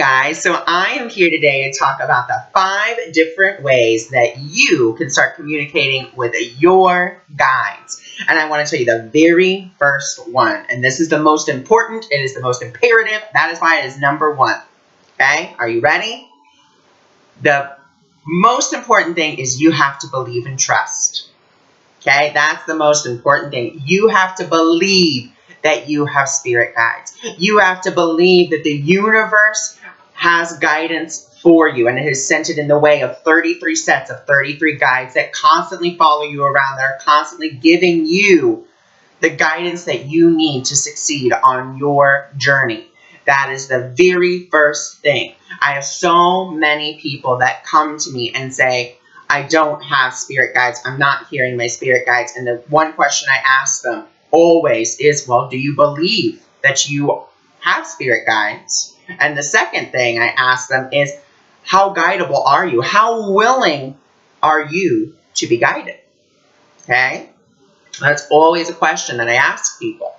guys, so I am here today to talk about the 5 different ways that you can start communicating with your guides. And I want to tell you the very first one, and this is the most important, it is the most imperative, that is why it is number 1. Okay, are you ready? The most important thing is you have to believe and trust. Okay, that's the most important thing. You have to believe that you have spirit guides. You have to believe that the universe has guidance for you, and it has sent it in the way of 33 sets of 33 guides that constantly follow you around, that are constantly giving you the guidance that you need to succeed on your journey. That is the very first thing. I have so many people that come to me and say, I don't have spirit guides. I'm not hearing my spirit guides. And the one question I ask them always is, well, do you believe that you have spirit guides? And the second thing I ask them is, how guidable are you? How willing are you to be guided? Okay? That's always a question that I ask people.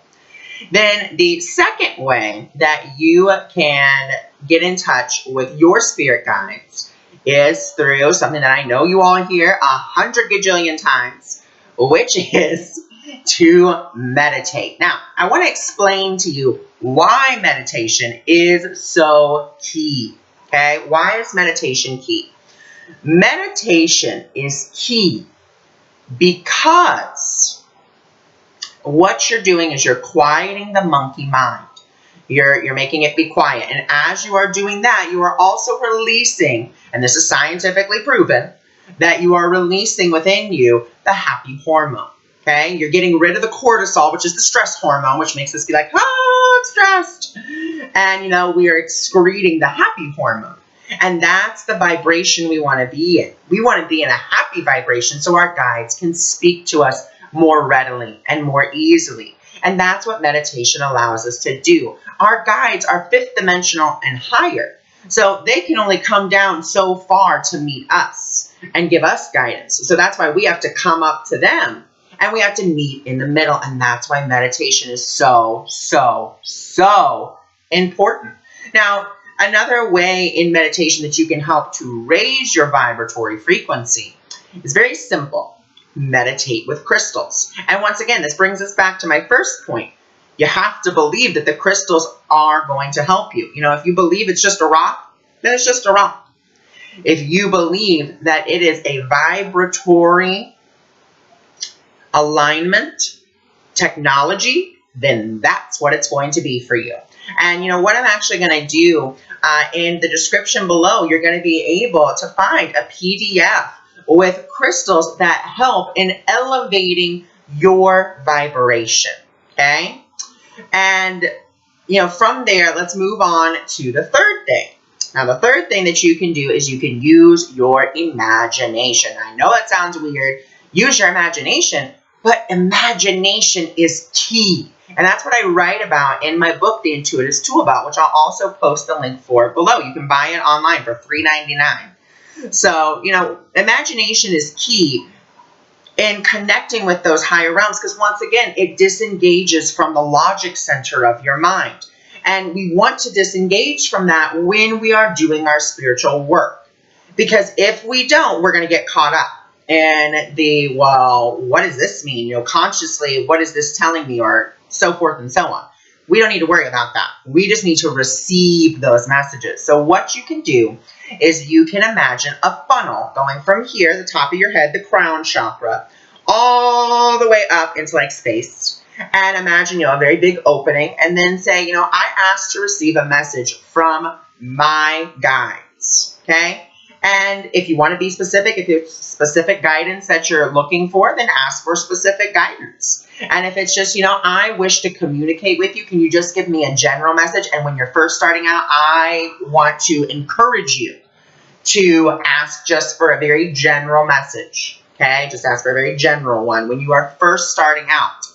Then the second way that you can get in touch with your spirit guides is through something that I know you all hear 100 gajillion times, which is to meditate. Now, I want to explain to you why meditation is so key. Okay? Why is meditation key? Meditation is key because what you're doing is you're quieting the monkey mind. You're making it be quiet. And as you are doing that, you are also releasing, and this is scientifically proven, that you are releasing within you the happy hormone. Okay? You're getting rid of the cortisol, which is the stress hormone, which makes us be like, oh, I'm stressed. And, we are excreting the happy hormone. And that's the vibration we want to be in. We want to be in a happy vibration so our guides can speak to us more readily and more easily. And that's what meditation allows us to do. Our guides are 5th dimensional and higher. So they can only come down so far to meet us and give us guidance. So that's why we have to come up to them and we have to meet in the middle. And that's why meditation is so, so, so important. Now, another way in meditation that you can help to raise your vibratory frequency is very simple. Meditate with crystals. And once again, this brings us back to my first point. You have to believe that the crystals are going to help you. If you believe it's just a rock, then it's just a rock. If you believe that it is a vibratory alignment technology, then that's what it's going to be for you. And what I'm actually going to do in the description below, you're going to be able to find a PDF with crystals that help in elevating your vibration, okay? And, from there, let's move on to the third thing. Now, the third thing that you can do is you can use your imagination. I know that sounds weird. Use your imagination, but imagination is key. And that's what I write about in my book, The Intuitive's Toolbox, which I'll also post the link for below. You can buy it online for $3.99. So, imagination is key in connecting with those higher realms because, once again, it disengages from the logic center of your mind. And we want to disengage from that when we are doing our spiritual work. Because if we don't, we're going to get caught up in the, well, what does this mean? Consciously, what is this telling me? Or so forth and so on. We don't need to worry about that. We just need to receive those messages. So what you can do is you can imagine a funnel going from here, the top of your head, the crown chakra, all the way up into like space. And imagine, a very big opening. And then say, I ask to receive a message from my guides. Okay? And if you want to be specific, if there's specific guidance that you're looking for, then ask for specific guidance. And if it's just, I wish to communicate with you, can you just give me a general message? And when you're first starting out, I want to encourage you to ask just for a very general message. Okay? Just ask for a very general one when you are first starting out.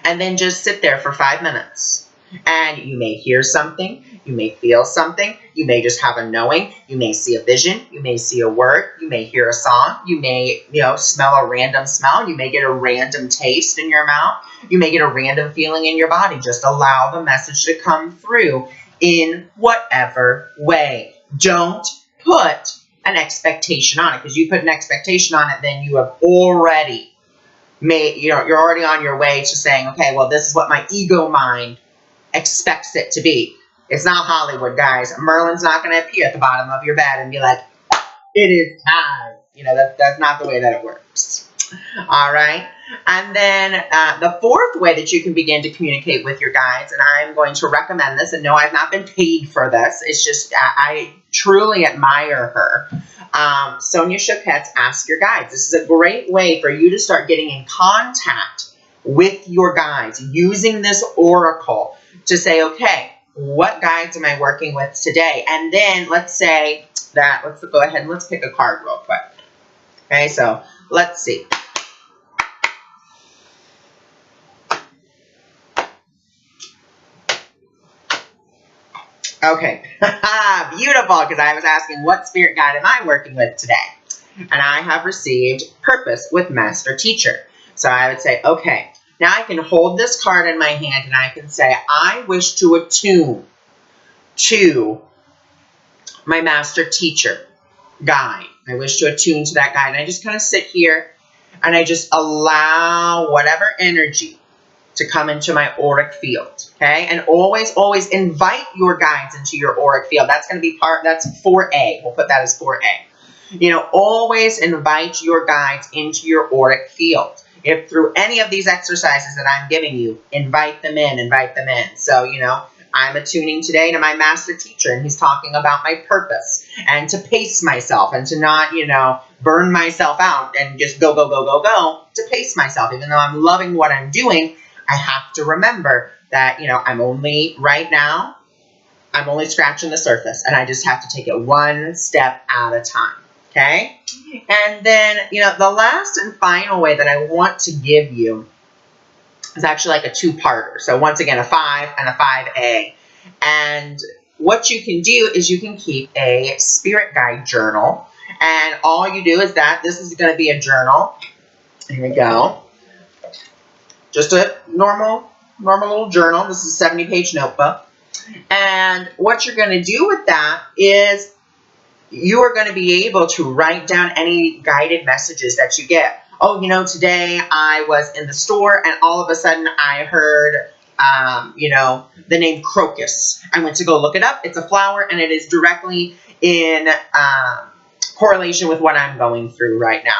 And then just sit there for 5 minutes. And you may hear something, you may feel something, you may just have a knowing, you may see a vision, you may see a word, you may hear a song, you may, smell a random smell, you may get a random taste in your mouth, you may get a random feeling in your body. Just allow the message to come through in whatever way. Don't put an expectation on it, because you put an expectation on it, then you have already made, you're already on your way to saying, okay, well, this is what my ego mind expects it to be. It's not Hollywood, guys. Merlin's not going to appear at the bottom of your bed and be like, it is time. That's not the way that it works. All right. And then the fourth way that you can begin to communicate with your guides, and I'm going to recommend this, and no, I've not been paid for this. It's just I truly admire her. Sonia Choquette's Ask Your Guides. This is a great way for you to start getting in contact with your guides, using this oracle to say, okay, what guides am I working with today? And then let's say that, let's go ahead and let's pick a card real quick. Okay, so let's see. Okay, beautiful, because I was asking what spirit guide am I working with today? And I have received Purpose with Master Teacher. So I would say, okay, now I can hold this card in my hand and I can say, I wish to attune to my Master Teacher guide. I wish to attune to that guide. And I just kind of sit here and I just allow whatever energy to come into my auric field, okay? And always, always invite your guides into your auric field. That's going to be that's 4A. We'll put that as 4A. Always invite your guides into your auric field. If through any of these exercises that I'm giving you, invite them in, invite them in. So, I'm attuning today to my Master Teacher, and he's talking about my purpose and to pace myself and to not, burn myself out and just go, go, go, go, go, to pace myself. Even though I'm loving what I'm doing, I have to remember that, I'm only scratching the surface, and I just have to take it one step at a time, okay? And then, the last and final way that I want to give you is actually like a two-parter. So once again, a 5 and a 5A. And what you can do is you can keep a spirit guide journal, and all you do is that this is going to be a journal. Here we go. Just a normal little journal. This is a 70-page notebook. And what you're going to do with that is you are going to be able to write down any guided messages that you get. Oh, today I was in the store and all of a sudden I heard, the name crocus. I went to go look it up. It's a flower and it is directly in correlation with what I'm going through right now.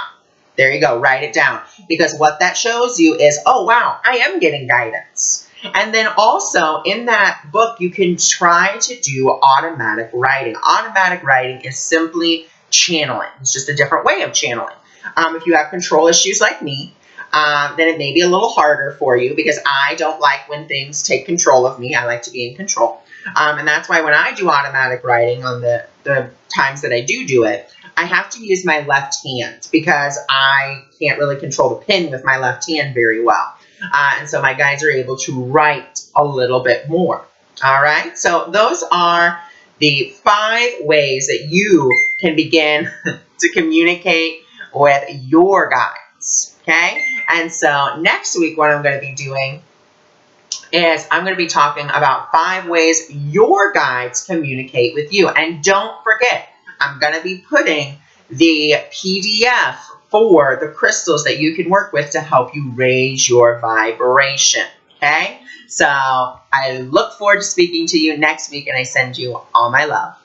There you go. Write it down. Because what that shows you is, oh, wow, I am getting guidance. And then also in that book, you can try to do automatic writing. Automatic writing is simply channeling. It's just a different way of channeling. If you have control issues like me, then it may be a little harder for you, because I don't like when things take control of me. I like to be in control. And that's why when I do automatic writing on the times that I do it, I have to use my left hand, because I can't really control the pen with my left hand very well. And so my guides are able to write a little bit more. All right. So those are the 5 ways that you can begin to communicate with your guides. Okay. And so next week, what I'm going to be doing is I'm going to be talking about 5 ways your guides communicate with you. And don't forget, I'm going to be putting the PDF for the crystals that you can work with to help you raise your vibration. Okay? So I look forward to speaking to you next week, and I send you all my love.